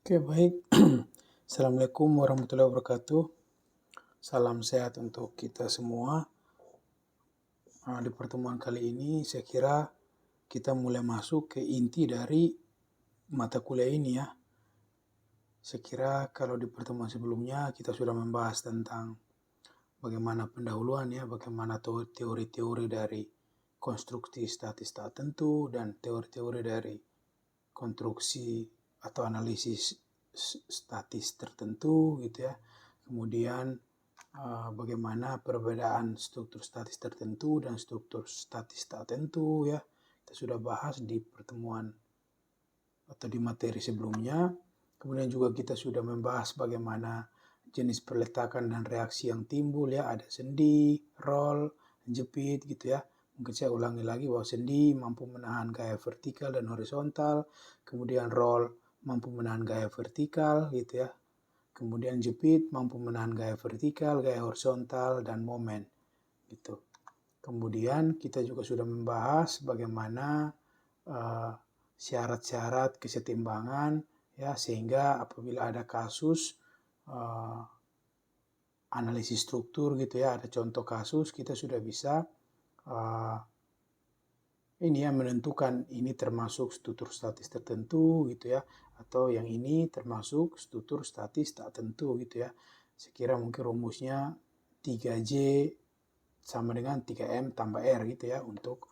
Oke, baik. Assalamualaikum warahmatullahi wabarakatuh. Salam sehat untuk kita semua. Di pertemuan kali ini saya kira kita mulai masuk ke inti dari mata kuliah ini ya. Saya kira kalau di pertemuan sebelumnya kita sudah membahas tentang bagaimana pendahuluan ya, bagaimana teori-teori dari konstruksi statis tak tentu dan teori-teori dari konstruksi atau analisis statis tertentu gitu ya. Kemudian bagaimana perbedaan struktur statis tertentu dan struktur statis tak tentu ya. Kita sudah bahas di pertemuan atau di materi sebelumnya. Kemudian juga kita sudah membahas bagaimana jenis perletakan dan reaksi yang timbul ya. Ada sendi, roll, jepit gitu ya. Mungkin saya ulangi lagi bahwa sendi mampu menahan gaya vertikal dan horizontal. Kemudian roll mampu menahan gaya vertikal gitu ya. Kemudian jepit mampu menahan gaya vertikal, gaya horizontal, dan momen gitu. Kemudian kita juga sudah membahas bagaimana syarat-syarat kesetimbangan ya, sehingga apabila ada kasus analisis struktur gitu ya, ada contoh kasus, kita sudah bisa ini ya menentukan ini termasuk struktur statis tertentu gitu ya, atau yang ini termasuk struktur statis tak tentu gitu ya. Saya kira mungkin rumusnya 3J sama dengan 3M tambah R gitu ya, untuk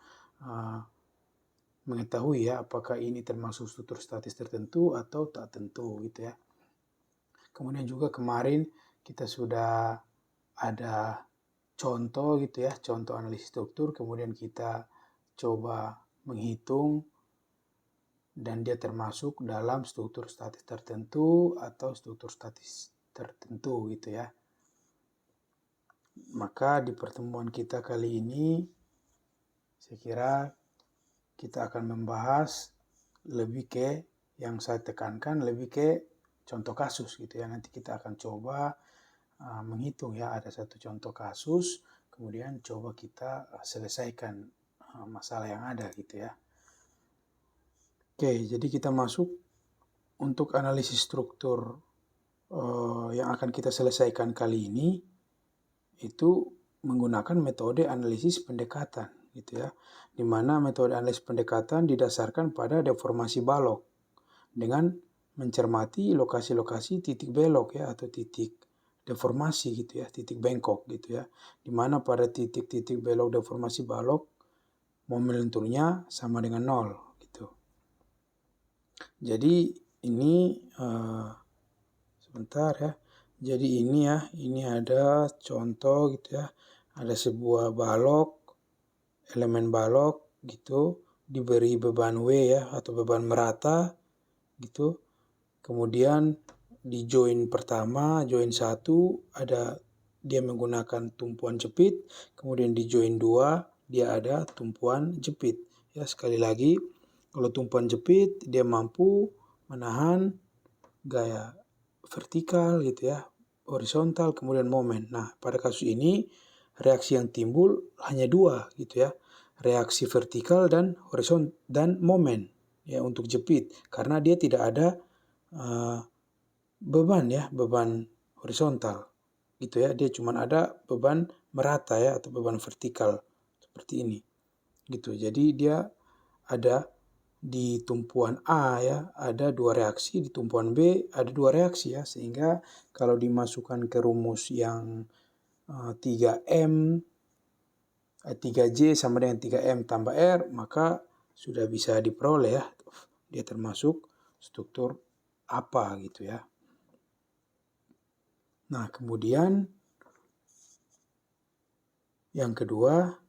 mengetahui ya apakah ini termasuk struktur statis tertentu atau tak tentu gitu ya. Kemudian juga kemarin kita sudah ada contoh gitu ya, contoh analisis struktur, kemudian kita coba menghitung dan dia termasuk dalam struktur statis tertentu atau struktur statis tertentu gitu ya. Maka di pertemuan kita kali ini saya kira kita akan membahas lebih ke yang saya tekankan lebih ke contoh kasus gitu ya. Nanti kita akan coba menghitung ya, ada satu contoh kasus, kemudian coba kita selesaikan masalah yang ada gitu ya. Oke, jadi kita masuk untuk analisis struktur yang akan kita selesaikan kali ini itu menggunakan metode analisis pendekatan gitu ya. Di mana metode analisis pendekatan didasarkan pada deformasi balok dengan mencermati lokasi-lokasi titik belok ya, atau titik deformasi gitu ya, titik bengkok gitu ya. Di mana pada titik-titik belok deformasi balok momen lenturnya sama dengan 0 gitu. Jadi ini sebentar ya. Jadi ini ya, ini ada contoh gitu ya. Ada sebuah balok, elemen balok gitu, diberi beban W ya, atau beban merata gitu. Kemudian di join pertama, join 1 ada dia menggunakan tumpuan jepit, kemudian di join 2 dia ada tumpuan jepit. Ya, sekali lagi, kalau tumpuan jepit dia mampu menahan gaya vertikal gitu ya, horizontal, kemudian momen. Nah, pada kasus ini reaksi yang timbul hanya 2 gitu ya. Reaksi vertikal dan horizontal dan momen ya untuk jepit, karena dia tidak ada beban ya, beban horizontal gitu ya. Dia cuma ada beban merata ya, atau beban vertikal seperti ini gitu. Jadi dia ada di tumpuan A ya, ada 2 reaksi, di tumpuan B ada 2 reaksi ya, sehingga kalau dimasukkan ke rumus yang 3M 3J sama dengan 3M tambah R, maka sudah bisa diperoleh ya, dia termasuk struktur apa gitu ya. Nah, kemudian yang kedua,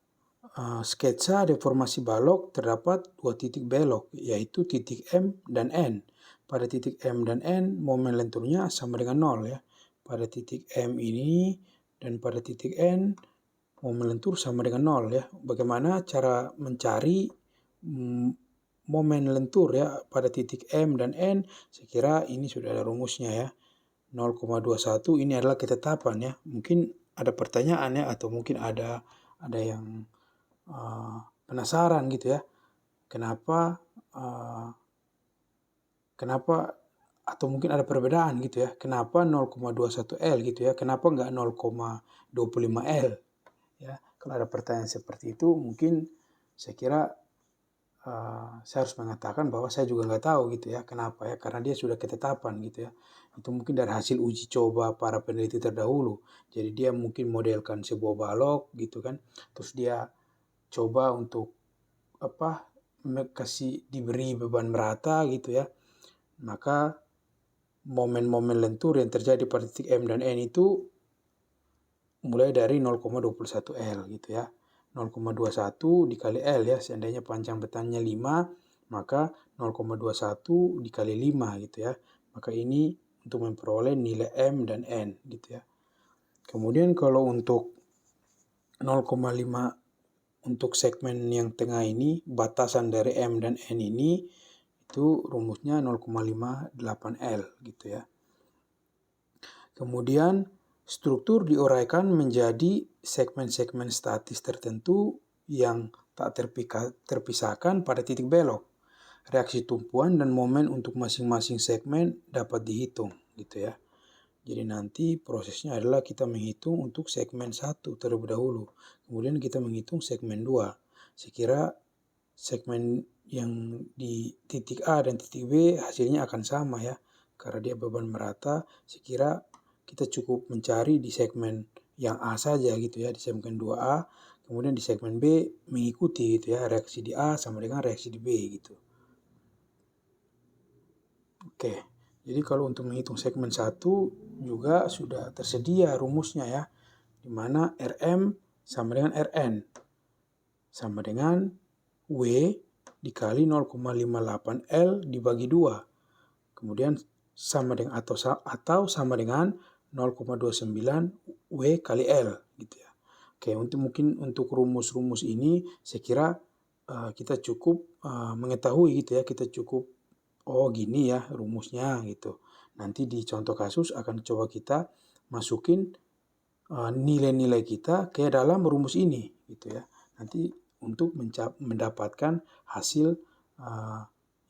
sketsa deformasi balok terdapat 2 titik belok, yaitu titik M dan N. Pada titik M dan N, momen lenturnya sama dengan 0 ya. Pada titik M ini dan pada titik N, momen lentur sama dengan 0 ya. Bagaimana cara mencari momen lentur ya pada titik M dan N? Saya kira ini sudah ada rumusnya ya. 0,21 ini adalah ketetapan ya. Mungkin ada pertanyaan ya, atau mungkin ada yang penasaran gitu ya. Kenapa atau mungkin ada perbedaan gitu ya. Kenapa 0,21 L gitu ya? Kenapa nggak 0,25 L? Ya, kalau ada pertanyaan seperti itu, mungkin saya kira saya harus mengatakan bahwa saya juga nggak tahu gitu ya. Kenapa ya? Karena dia sudah ketetapan gitu ya. Itu mungkin dari hasil uji coba para peneliti terdahulu. Jadi dia mungkin modelkan sebuah balok gitu kan. Terus dia coba untuk diberi beban merata gitu ya. Maka momen-momen lentur yang terjadi pada titik M dan N itu mulai dari 0,21 L gitu ya. 0,21 dikali L ya, seandainya panjang betanya 5, maka 0,21 dikali 5 gitu ya. Maka ini untuk memperoleh nilai M dan N gitu ya. Kemudian kalau untuk 0,5 untuk segmen yang tengah ini, batasan dari M dan N ini, itu rumusnya 0,58 L gitu ya. Kemudian struktur diuraikan menjadi segmen-segmen statis tertentu yang tak terpisahkan pada titik belok. Reaksi tumpuan dan momen untuk masing-masing segmen dapat dihitung gitu ya. Jadi nanti prosesnya adalah kita menghitung untuk segmen 1 terlebih dahulu. Kemudian kita menghitung segmen 2. Saya kira segmen yang di titik A dan titik B hasilnya akan sama ya. Karena dia beban merata, saya kira kita cukup mencari di segmen yang A saja gitu ya, di segmen 2A. Kemudian di segmen B mengikuti gitu ya, reaksi di A sama dengan reaksi di B gitu. Oke, jadi kalau untuk menghitung segmen 1 juga sudah tersedia rumusnya ya, di mana Rm sama dengan Rn sama dengan W dikali 0,58 L dibagi 2. Kemudian sama dengan atau sama dengan 0,29 W kali L gitu ya. Oke, mungkin untuk rumus-rumus ini saya kira kita cukup mengetahui gitu ya, kita cukup gini ya rumusnya gitu. Nanti di contoh kasus akan coba kita masukin nilai-nilai kita ke dalam rumus ini gitu ya. Nanti untuk mendapatkan hasil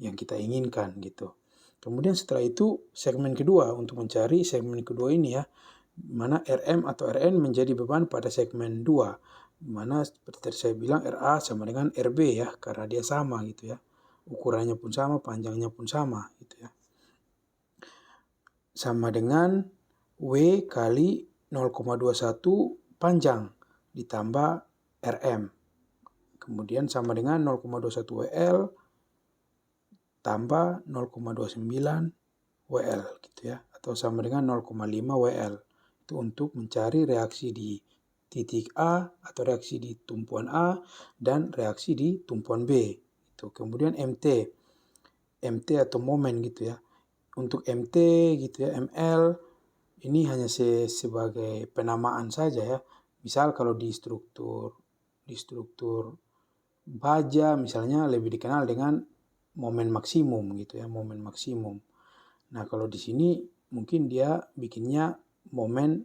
yang kita inginkan gitu. Kemudian setelah itu segmen kedua, untuk mencari segmen kedua ini ya, mana Rm atau Rn menjadi beban pada segmen 2. Dimana seperti tadi saya bilang Ra sama dengan Rb ya, karena dia sama gitu ya. Ukurannya pun sama, panjangnya pun sama gitu ya. Sama dengan W kali 0,21 panjang ditambah Rm. Kemudian sama dengan 0,21 WL tambah 0,29 WL gitu ya. Atau sama dengan 0,5 WL. Itu untuk mencari reaksi di titik A atau reaksi di tumpuan A dan reaksi di tumpuan B. Itu. Kemudian MT. MT atau momen gitu ya. Untuk MT gitu ya, ML ini hanya sebagai penamaan saja ya. Misal kalau di struktur baja misalnya lebih dikenal dengan momen maksimum gitu ya, momen maksimum. Nah, kalau di sini mungkin dia bikinnya momen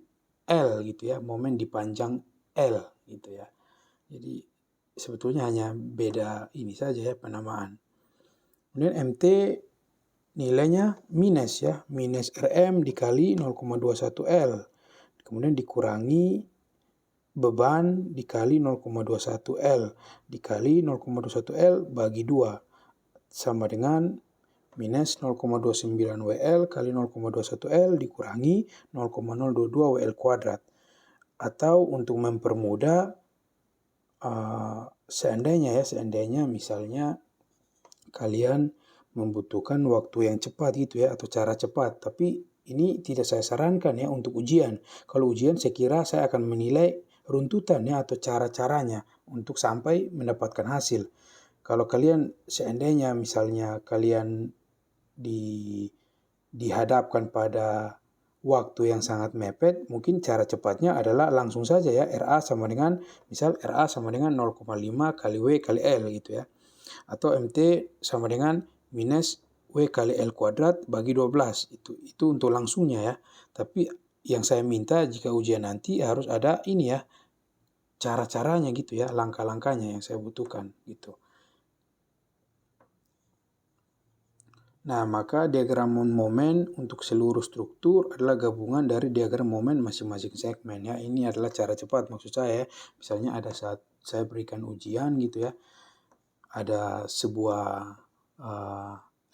L gitu ya, momen dipanjang L gitu ya. Jadi sebetulnya hanya beda ini saja ya penamaan. Kemudian MT nilainya minus ya, minus Rm dikali 0,21 L. Kemudian dikurangi beban dikali 0,21 L dikali 0,21 L bagi 2 sama dengan minus 0,29 WL kali 0,21 L dikurangi 0,022 WL kuadrat. Atau untuk mempermudah seandainya misalnya kalian membutuhkan waktu yang cepat gitu ya, atau cara cepat, tapi ini tidak saya sarankan ya untuk ujian. Kalau ujian saya kira saya akan menilai runtutannya atau cara-caranya untuk sampai mendapatkan hasil. Kalau kalian seandainya misalnya kalian dihadapkan pada waktu yang sangat mepet, mungkin cara cepatnya adalah langsung saja ya, RA sama dengan 0,5 kali W kali L gitu ya. Atau MT sama dengan minus W kali L kuadrat bagi 12. Itu untuk langsungnya ya. Tapi yang saya minta jika ujian nanti harus ada ini ya, cara-caranya gitu ya, langkah-langkahnya yang saya butuhkan gitu. Nah, maka diagram momen untuk seluruh struktur adalah gabungan dari diagram momen masing-masing segmen ya. Ini adalah cara cepat maksud saya ya. Misalnya ada saat saya berikan ujian gitu ya, ada sebuah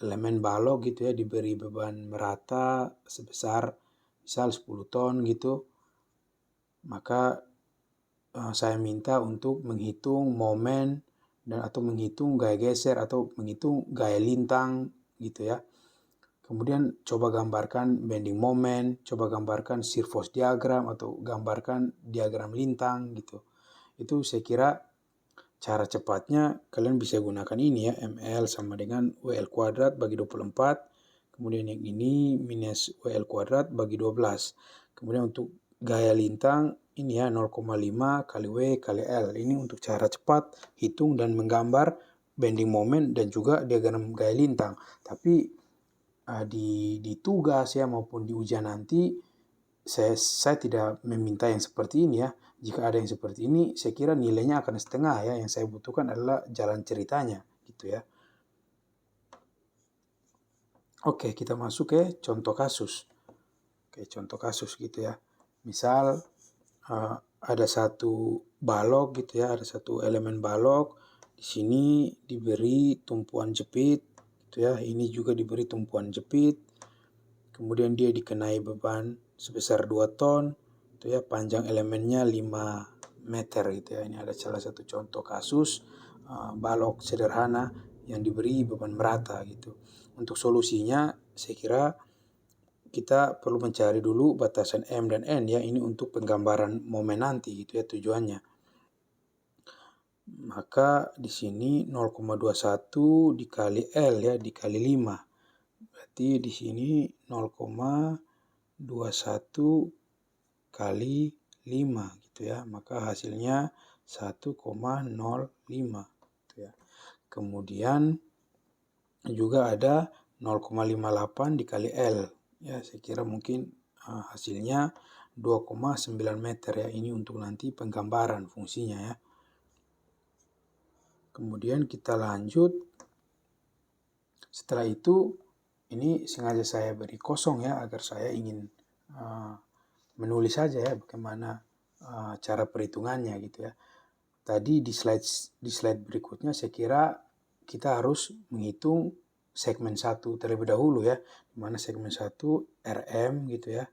elemen balok gitu ya, diberi beban merata sebesar misal 10 ton gitu, maka saya minta untuk menghitung momen dan atau menghitung gaya geser atau menghitung gaya lintang gitu ya. Kemudian coba gambarkan bending moment, coba gambarkan shear force diagram atau gambarkan diagram lintang gitu. Itu saya kira cara cepatnya kalian bisa gunakan ini ya, ML sama dengan WL kuadrat bagi 24, kemudian yang ini minus WL kuadrat bagi 12. Kemudian untuk gaya lintang ini ya 0,5 kali W kali L. Ini untuk cara cepat hitung dan menggambar bending moment dan juga diagram gaya lintang. Tapi di tugas ya maupun di ujian nanti saya tidak meminta yang seperti ini ya. Jika ada yang seperti ini, saya kira nilainya akan setengah ya. Yang saya butuhkan adalah jalan ceritanya gitu ya. Oke, kita masuk ke contoh kasus. Oke, contoh kasus gitu ya. Misal ada satu balok gitu ya, ada satu elemen balok. Di sini diberi tumpuan jepit gitu ya. Ini juga diberi tumpuan jepit. Kemudian dia dikenai beban sebesar 2 ton. Itu ya, panjang elemennya 5 meter gitu ya. Ini ada salah satu contoh kasus balok sederhana yang diberi beban merata gitu. Untuk solusinya saya kira kita perlu mencari dulu batasan M dan N ya. Ini untuk penggambaran momen nanti gitu ya tujuannya. Maka di sini 0,21 dikali L ya, dikali 5. Berarti di sini 0,21 kali 5 gitu ya. Maka hasilnya 1,05 gitu ya. Kemudian juga ada 0,58 dikali L. Ya, saya kira mungkin hasilnya 2,9 meter ya. Ini untuk nanti penggambaran fungsinya ya. Kemudian kita lanjut. Setelah itu ini sengaja saya beri kosong ya agar saya ingin menulis saja ya bagaimana cara perhitungannya gitu ya. Tadi di slide berikutnya saya kira kita harus menghitung segmen 1 terlebih dahulu ya. Di mana segmen 1 RM gitu ya.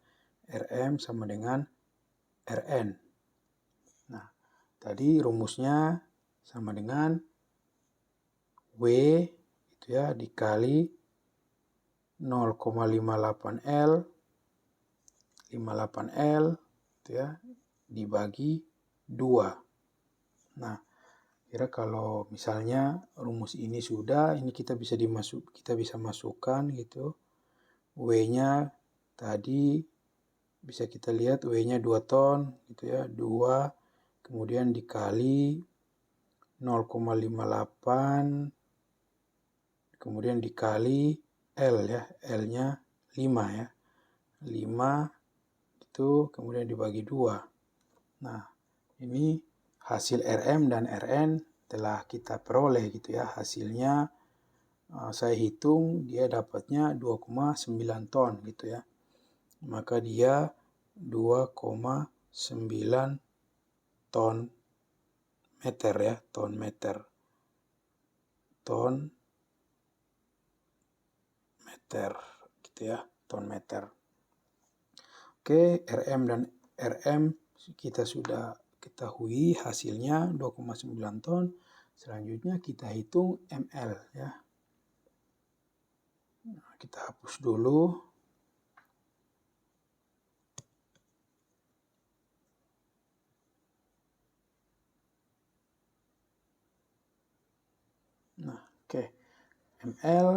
RM sama dengan RN. Nah, tadi rumusnya sama dengan W itu ya dikali 0,58L 58L itu ya dibagi 2. Nah, kira kalau misalnya rumus ini sudah, ini kita bisa masukkan gitu. W-nya tadi bisa kita lihat W-nya 2 ton gitu ya, 2 kemudian dikali 0,58 kemudian dikali L ya, L-nya 5 ya. 5 itu kemudian dibagi 2. Nah, ini hasil RM dan RN telah kita peroleh gitu ya. Hasilnya saya hitung dia dapatnya 2,9 ton gitu ya. Maka dia 2,9 ton meter ya, ton meter. Ton meter gitu ya, ton meter. Oke, RM dan RM kita sudah ketahui hasilnya 2,9 ton. Selanjutnya kita hitung ML ya. Nah, kita hapus dulu. Nah, oke. ML.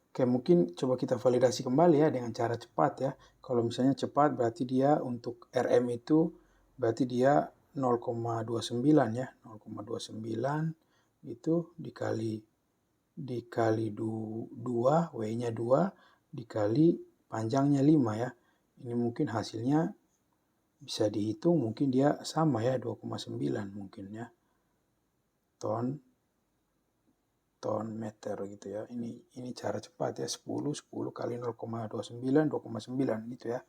Oke, mungkin coba kita validasi kembali ya dengan cara cepat ya. Kalau misalnya cepat berarti dia untuk RM itu berarti dia 0,29 ya. 0,29 itu dikali 2, W-nya 2 dikali panjangnya 5 ya. Ini mungkin hasilnya bisa dihitung mungkin dia sama ya 2,9 mungkin ya. Ton ton meter gitu ya. Ini cara cepat ya, 10 kali 0,29, 2,9 gitu ya.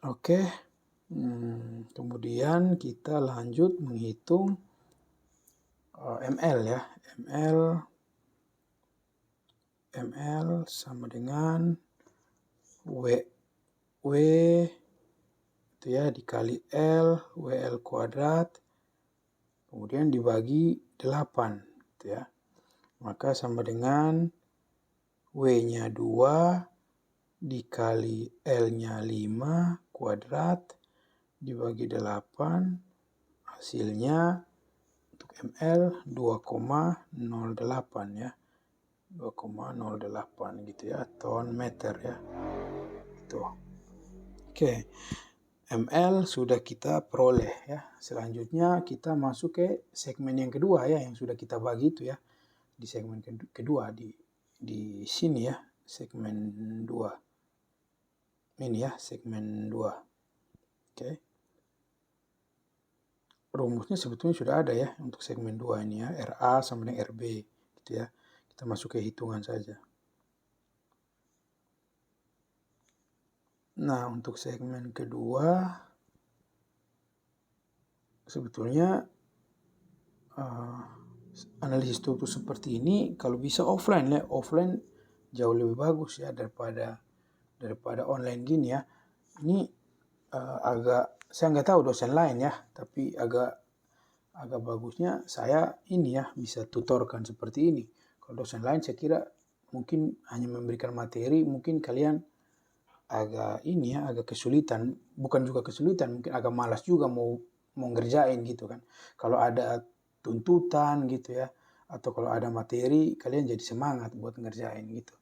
Oke, kemudian kita lanjut menghitung ml ya. ml sama dengan W itu ya dikali L, WL kuadrat, kemudian dibagi 8 gitu ya. Maka sama dengan W-nya 2 dikali L-nya 5 kuadrat dibagi 8, hasilnya untuk ml 2,08 ya. 2,08 gitu ya, ton meter ya. Itu. Oke. ml sudah kita peroleh ya. Selanjutnya kita masuk ke segmen yang kedua ya, yang sudah kita bagi itu ya. Di segmen kedua di sini ya, segmen 2. Ini ya, segmen 2. Oke. Rumusnya sebetulnya sudah ada ya untuk segmen 2 ini ya, RA sama dengan RB gitu ya. Kita masuk ke hitungan saja. Nah, untuk segmen kedua sebetulnya analisis struktur seperti ini kalau bisa offline ya. Offline jauh lebih bagus ya daripada online gini ya. Ini agak, saya nggak tahu dosen lain ya, tapi agak bagusnya saya ini ya bisa tutorkan seperti ini. Kalau dosen lain saya kira mungkin hanya memberikan materi, mungkin kalian agak ini ya, agak kesulitan, bukan juga kesulitan, mungkin agak malas juga mau ngerjain gitu kan. Kalau ada tuntutan gitu ya, atau kalau ada materi, kalian jadi semangat buat ngerjain gitu.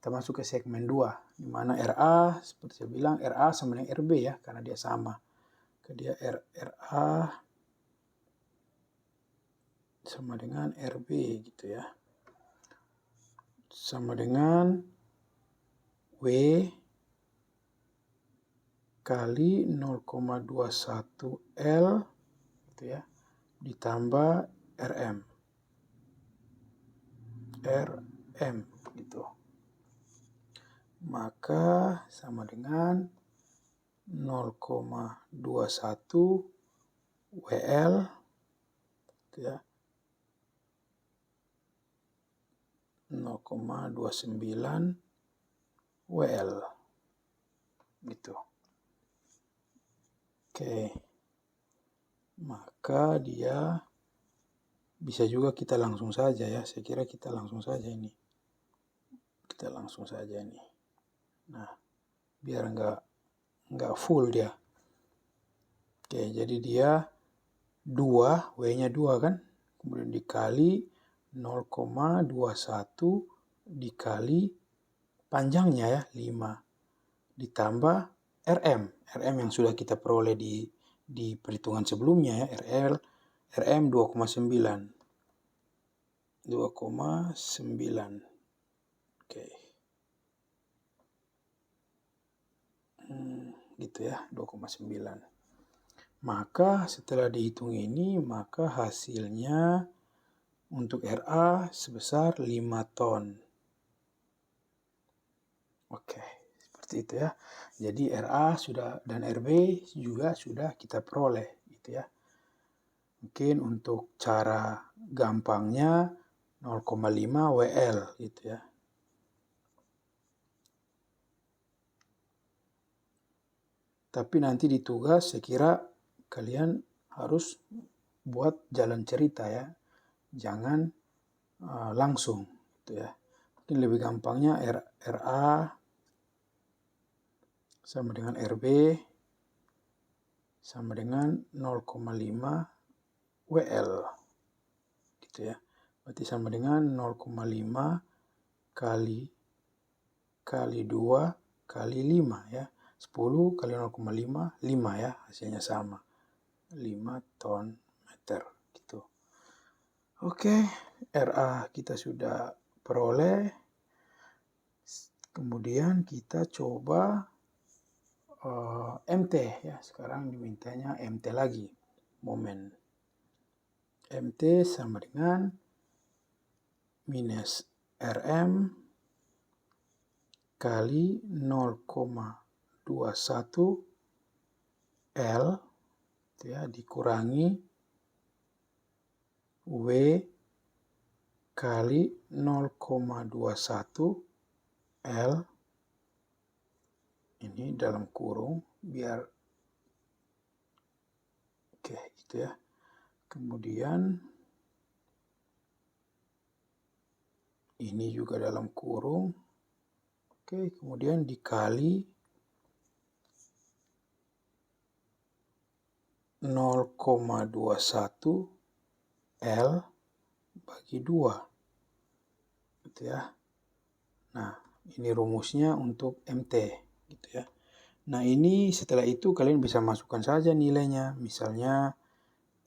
Kita masuk ke segmen 2, di mana RA, seperti saya bilang, RA sama dengan RB ya, karena dia sama. Dia RA sama dengan RB gitu ya. Sama dengan W kali 0,21 L gitu ya, ditambah RM gitu. Maka sama dengan 0,21 WL gitu ya, 0,29 WL gitu. Oke. Maka dia bisa juga kita langsung saja ya. Saya kira kita langsung saja ini. Kita langsung saja ini. Nah, biar enggak full dia. Oke, jadi dia 2, W-nya 2 kan. Kemudian dikali 0,21 dikali panjangnya ya 5 ditambah RM yang sudah kita peroleh di perhitungan sebelumnya ya, RM 2,9 oke gitu ya, 2,9. Maka setelah dihitung ini, maka hasilnya untuk RA sebesar 5 ton. Oke, seperti itu ya. Jadi RA sudah dan RB juga sudah kita peroleh gitu ya. Mungkin untuk cara gampangnya 0,5 WL gitu ya. Tapi nanti di tugas saya kira kalian harus buat jalan cerita ya. Jangan langsung gitu ya. Mungkin lebih gampangnya RA sama dengan RB sama dengan 0,5 WL gitu ya. Berarti sama dengan 0,5 kali 2 kali 5 ya. 10 kali 0,5, 5 ya, hasilnya sama. 5 ton meter gitu. Oke, RA kita sudah peroleh. Kemudian kita coba MT ya. Sekarang dimintanya MT lagi, momen. MT sama dengan minus Rm kali 0,21 L ya, dikurangi W kali 0,21 L ini dalam kurung biar gitu ya. Kemudian ini juga dalam kurung. Kemudian dikali 0,21 L bagi 2 gitu ya. Nah, ini rumusnya untuk MT gitu ya. Nah, ini setelah itu kalian bisa masukkan saja nilainya. Misalnya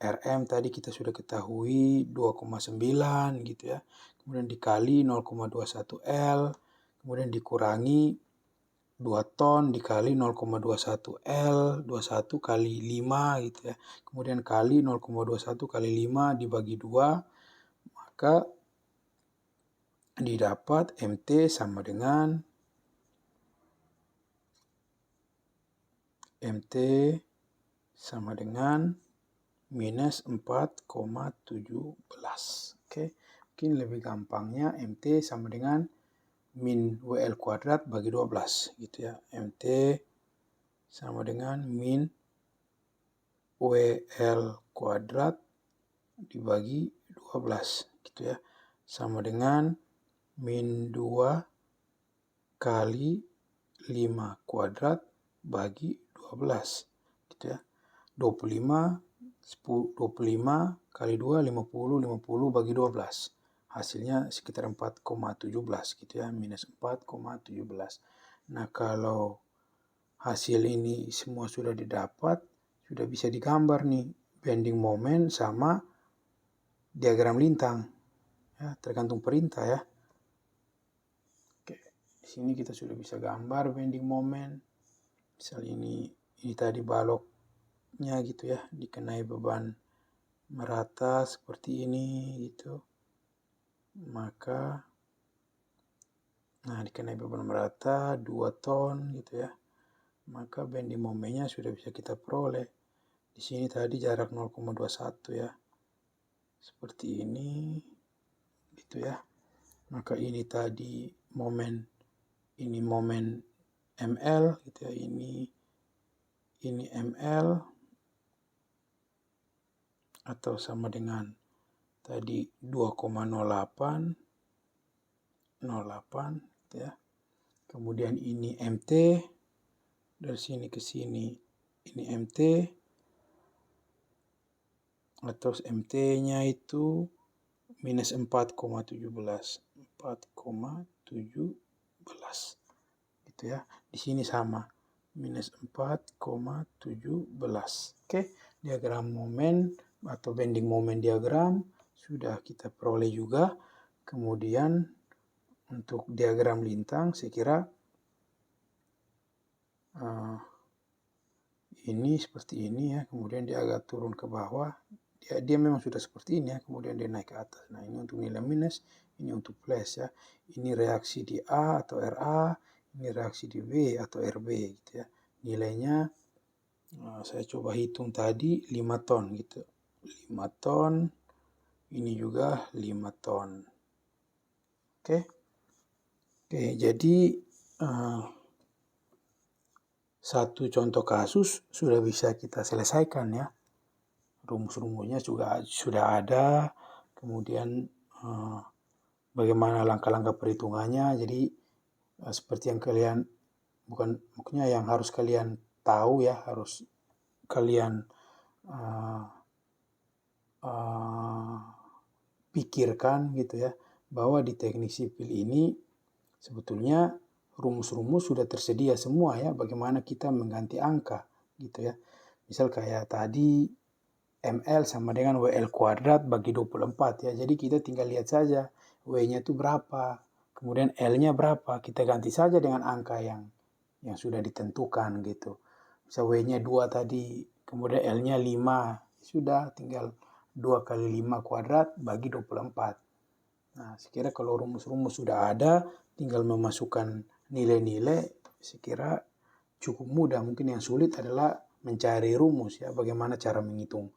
Rm tadi kita sudah ketahui 2,9 gitu ya. Kemudian dikali 0,21 L, kemudian dikurangi 2 ton dikali 0,21 L, 21 kali 5 gitu ya. Kemudian kali 0,21 kali 5 dibagi 2, maka didapat MT sama dengan minus 4,17. Mungkin lebih gampangnya MT sama dengan min WL kuadrat bagi 12 gitu ya. MT sama dengan min WL kuadrat dibagi 12 gitu ya. Sama dengan min 2 kali 5 kuadrat bagi 12 gitu ya. 25 kali 2 50 bagi 12. Hasilnya sekitar 4,17 gitu ya, minus 4,17. Nah, kalau hasil ini semua sudah didapat, sudah bisa digambar nih bending moment sama diagram lintang. Ya, tergantung perintah ya. Di sini kita sudah bisa gambar bending moment. Misal ini tadi baloknya gitu ya, dikenai beban merata seperti ini gitu. Maka dikenai beban merata 2 ton gitu ya. Maka bending momennya sudah bisa kita peroleh. Di sini tadi jarak 0,21 ya. Seperti ini gitu ya. Maka ini tadi momen ML gitu ya. Ini ML atau sama dengan tadi 2,08 gitu ya. Kemudian ini MT, dari sini ke sini ini MT, atau MT-nya itu minus 4,17 gitu ya. Di sini sama minus 4,17. Diagram momen atau bending moment diagram sudah kita peroleh juga. Kemudian untuk diagram lintang saya kira ini seperti ini ya, kemudian dia agak turun ke bawah. Dia memang sudah seperti ini ya, kemudian dia naik ke atas. Nah, ini untuk nilai minus, ini untuk plus ya. Ini reaksi di A atau RA, ini reaksi di B atau RB gitu ya. Nilainya saya coba hitung tadi 5 ton gitu. 5 ton, ini juga 5 ton. Oke, jadi satu contoh kasus sudah bisa kita selesaikan ya. Rumus-rumusnya juga sudah ada. Kemudian bagaimana langkah-langkah perhitungannya. Jadi seperti yang kalian, maksudnya yang harus kalian tahu ya, harus kalian pikirkan gitu ya, bahwa di teknik sipil ini sebetulnya rumus-rumus sudah tersedia semua ya, bagaimana kita mengganti angka gitu ya. Misal kayak tadi ML sama dengan WL kuadrat bagi 24 ya. Jadi kita tinggal lihat saja W-nya itu berapa, kemudian L-nya berapa. Kita ganti saja dengan angka yang sudah ditentukan gitu. Misal W-nya 2 tadi, kemudian L-nya 5. Sudah tinggal 2 kali 5 kuadrat bagi 24. Nah, saya kira kalau rumus-rumus sudah ada, tinggal memasukkan nilai-nilai, saya kira cukup mudah. Mungkin yang sulit adalah mencari rumus ya, bagaimana cara menghitung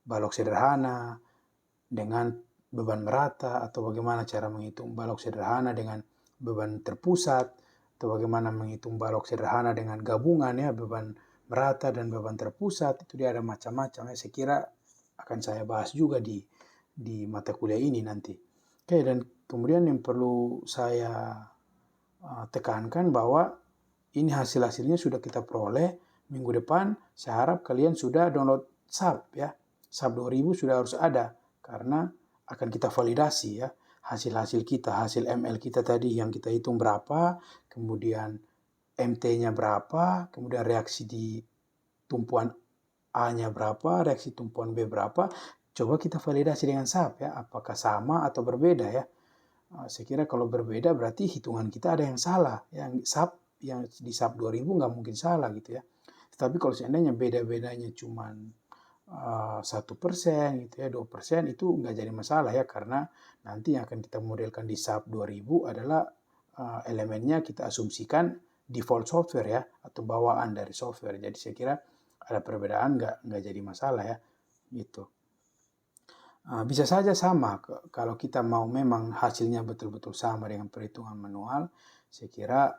balok sederhana dengan beban merata, atau bagaimana cara menghitung balok sederhana dengan beban terpusat, atau bagaimana menghitung balok sederhana dengan gabungan ya, beban merata dan beban terpusat. Itu dia ada macam-macam ya. Saya kira akan saya bahas juga di mata kuliah ini nanti. Oke, dan kemudian yang perlu saya tekankan bahwa ini hasil-hasilnya sudah kita peroleh. Minggu depan saya harap kalian sudah download SAP ya. SAP 2000 sudah harus ada karena akan kita validasi ya. Hasil-hasil kita, hasil ML kita tadi yang kita hitung berapa, kemudian MT-nya berapa, kemudian reaksi di tumpuan A-nya berapa, reaksi tumpuan B berapa. Coba kita validasi dengan SAP ya, apakah sama atau berbeda ya. Saya kira kalau berbeda berarti hitungan kita ada yang salah. Yang di SAP 2000 nggak mungkin salah gitu ya. Tapi kalau seandainya beda-bedanya cuma 1% gitu ya, 2% itu nggak jadi masalah ya, karena nanti yang akan kita modelkan di SAP 2000 adalah elemennya kita asumsikan default software ya, atau bawaan dari software. Jadi saya kira ada perbedaan nggak jadi masalah ya gitu. Bisa saja sama kalau kita mau memang hasilnya betul-betul sama dengan perhitungan manual. Saya kira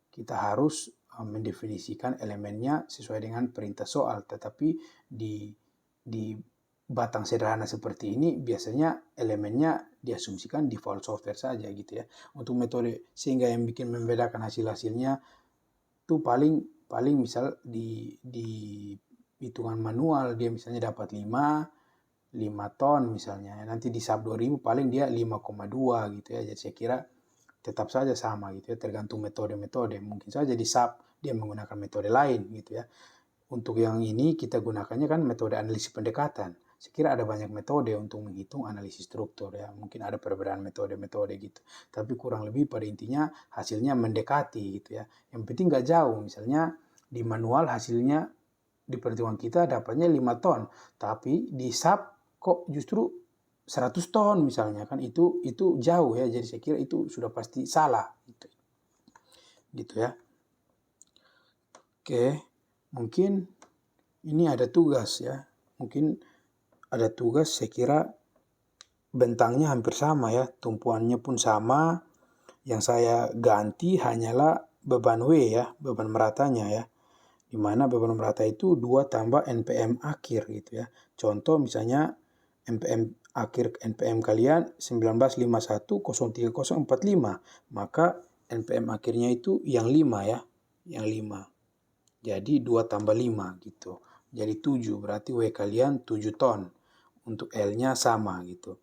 kita harus mendefinisikan elemennya sesuai dengan perintah soal. Tetapi di batang sederhana seperti ini biasanya elemennya diasumsikan default software saja gitu ya. Untuk metode sehingga yang bikin membedakan hasil-hasilnya itu paling misal di hitungan manual dia misalnya dapat 5 ton misalnya. Nanti di SAP 2000 paling dia 5,2 gitu ya. Jadi saya kira tetap saja sama gitu ya, tergantung metode-metode. Mungkin saja di SAP dia menggunakan metode lain gitu ya. Untuk yang ini kita gunakannya kan metode analisis pendekatan. Saya kira ada banyak metode untuk menghitung analisis struktur ya. Mungkin ada perbedaan metode-metode gitu. Tapi kurang lebih pada intinya hasilnya mendekati gitu ya. Yang penting nggak jauh. Misalnya di manual hasilnya di perhitungan kita dapatnya 5 ton. Tapi di SAP kok justru 100 ton misalnya kan, itu jauh ya. Jadi saya kira itu sudah pasti salah gitu ya. Oke, mungkin ini ada tugas ya. Mungkin ada tugas, saya kira bentangnya hampir sama ya, tumpuannya pun sama. Yang saya ganti hanyalah beban W ya, beban meratanya ya. Di mana beban merata itu 2 tambah NPM akhir gitu ya. Contoh misalnya NPM akhir NPM kalian 1951 03045, maka NPM akhirnya itu yang 5 ya, yang 5. Jadi 2 tambah 5 gitu. Jadi 7, berarti W kalian 7 ton. Untuk L-nya sama gitu.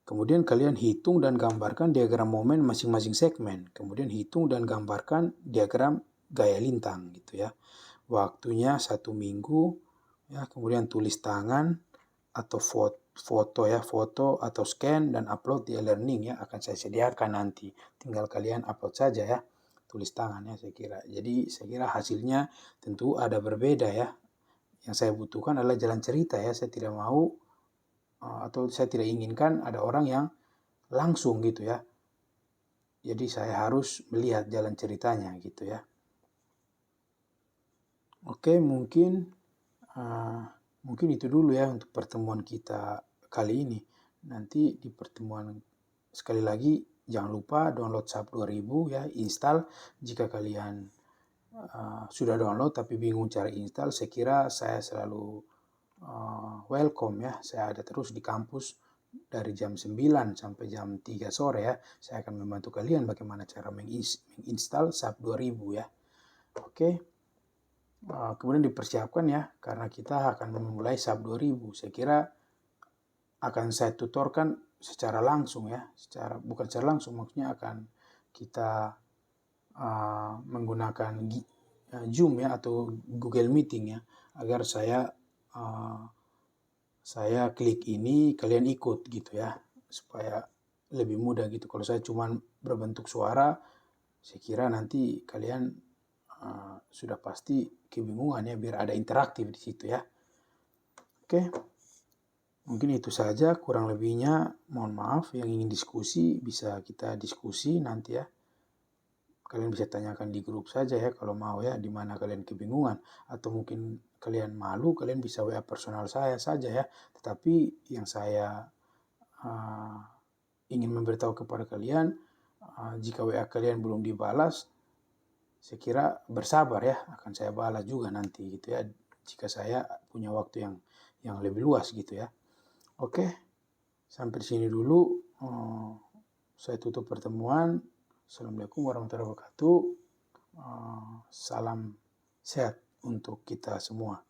Kemudian kalian hitung dan gambarkan diagram momen masing-masing segmen. Kemudian hitung dan gambarkan diagram gaya lintang gitu ya. Waktunya 1 minggu ya, kemudian tulis tangan atau foto atau scan dan upload di e-learning ya, akan saya sediakan nanti. Tinggal kalian upload saja ya, tulis tangan ya saya kira. Jadi saya kira hasilnya tentu ada berbeda ya. Yang saya butuhkan adalah jalan cerita ya. Saya tidak mau atau saya tidak inginkan ada orang yang langsung gitu ya. Jadi saya harus melihat jalan ceritanya gitu ya. Oke, mungkin itu dulu ya untuk pertemuan kita kali ini. Nanti di pertemuan sekali lagi jangan lupa download SAP 2000 ya, install. Jika kalian sudah download tapi bingung cara install, saya kira saya selalu welcome ya. Saya ada terus di kampus dari jam 9 sampai jam 3 sore ya. Saya akan membantu kalian bagaimana cara menginstal SAP 2000 ya. Oke. Kemudian dipersiapkan ya, karena kita akan memulai SAP 2000. Saya kira akan saya tutorkan secara langsung ya, bukan secara langsung, maksudnya akan kita menggunakan Zoom ya atau Google Meeting ya, agar saya klik ini kalian ikut gitu ya, supaya lebih mudah gitu. Kalau saya cuma berbentuk suara, saya kira nanti kalian sudah pasti kebingungan ya, biar ada interaktif di situ ya. Oke. Mungkin itu saja, kurang lebihnya mohon maaf. Yang ingin diskusi bisa kita diskusi nanti ya. Kalian bisa tanyakan di grup saja ya kalau mau ya, di mana kalian kebingungan. Atau mungkin kalian malu, kalian bisa WA personal saya saja ya. Tetapi yang saya ingin memberitahu kepada kalian, jika WA kalian belum dibalas, saya kira bersabar ya, akan saya balas juga nanti gitu ya, jika saya punya waktu yang lebih luas gitu ya. Oke, sampai di sini dulu. Saya tutup pertemuan. Assalamualaikum warahmatullahi wabarakatuh. Salam sehat untuk kita semua.